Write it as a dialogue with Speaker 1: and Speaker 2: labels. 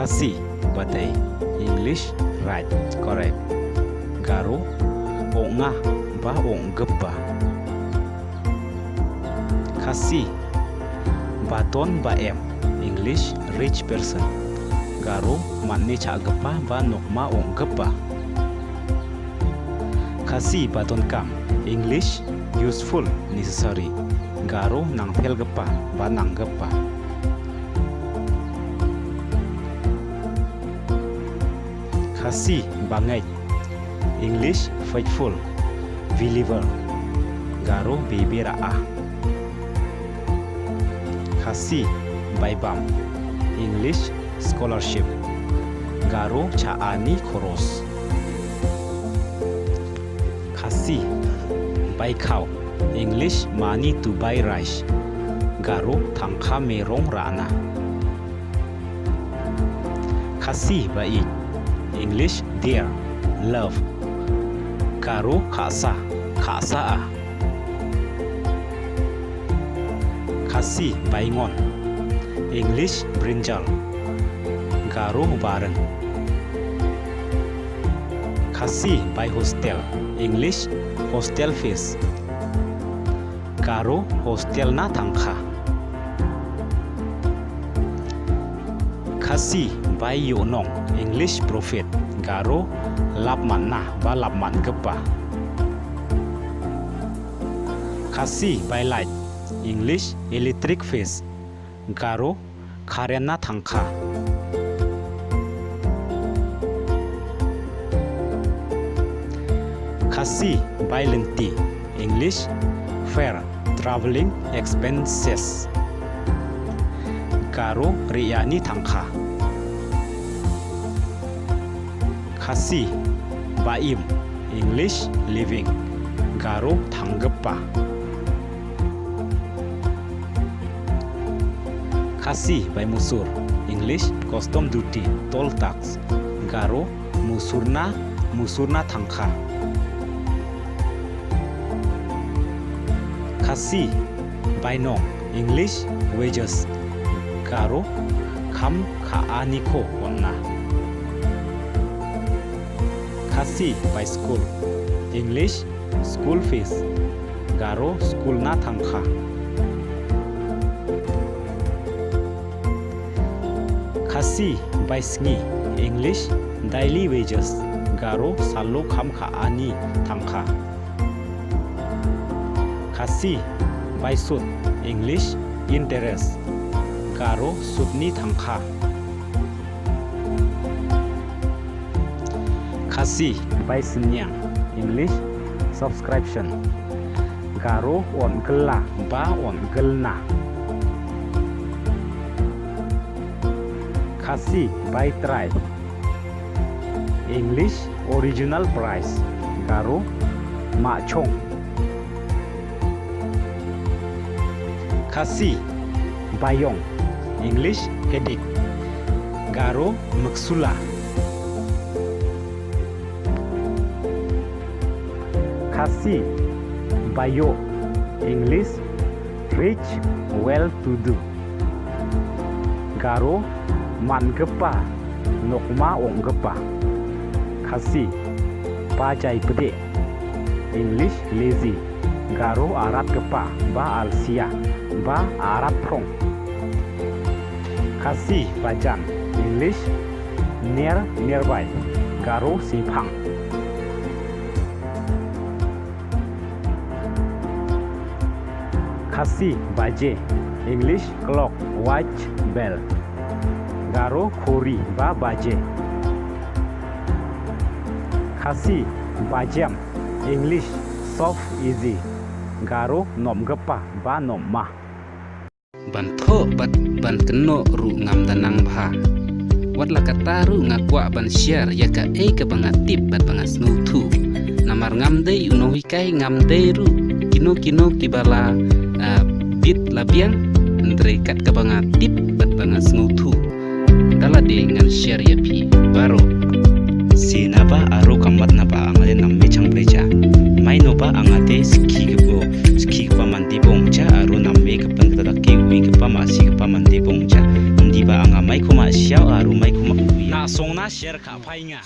Speaker 1: Kasi batai English right correct. Garo onga ba ong geba. Kasi baton ba em English rich person. Garo manni cha geba ba nokma ong geba. Kasi baton kam English useful necessary. Garo nang fel geba ba nang geba. Kasi bangai English faithful believer. Garo baby raah. Kasi baibam English scholarship. Garo chaani khoros. Kasi baikau English money to buy rice. Garo tangka merong rana. Kasi baik English dear love. Garo kasa ah. Kasi baingon English brinjal. Garo bareng. Kasi by hostel English hostel fees. Garo hostel na tangka. Kasi by yonong English profit. Garo lapman na ba lapman geba. Kasi by light English electric fees. Garo karen na tangka. Kasi by lenti English fare traveling expenses. Garo riyani tangka. Kasi baim English living. Garo tanggepa. Kasi by musur English custom duty toll tax. Garo musurna tangka. Kasi by nong English wages. Garo kam kaani ko onna. Kasi by school English school fees. Garo school na tangka. Kasi by sngi English daily wages. Garo salo kam kaani tangka. Kasi by sud English interest. Garo sudni tangka. Kasi by senyang English subscription. Garo on gela ba on gelna. Kasi by try English original price. Garo machong. Kasi bayong English headache. Garo maksula. Kasi bayo English rich well to do. Garo man gepa nokma ong gepa. Kasi pajai pede English lazy. Garo arat gepa ba alsia ba arat prong. Kasi bajan English nearby. Garo sipang. Kasi baje English clock watch bell. Garo khori ba baje. Kasi bajam English soft easy. Garo nom gepa ba nom mah.
Speaker 2: Banto ban keno ru ngam danang bha. Wat la kata ru ngakwa ban share ya ka ke bangatip bat bangas nutu. Namar ngam dei unohikai ngam dei ru kino kibala bit labiang ndrekat ka bangatip bat bangas nutu. Dala de ngan share ya pi baro.
Speaker 1: Sinaba aro kamat na ba angale namme chang precha. Mai no ba angate ski pa mandi bongcha aro namme ka pandra ki wi ka pa masi ka pa mandi bongcha. Ndi ba anga mai ko ma siau rumai kuma na songna share ka painga.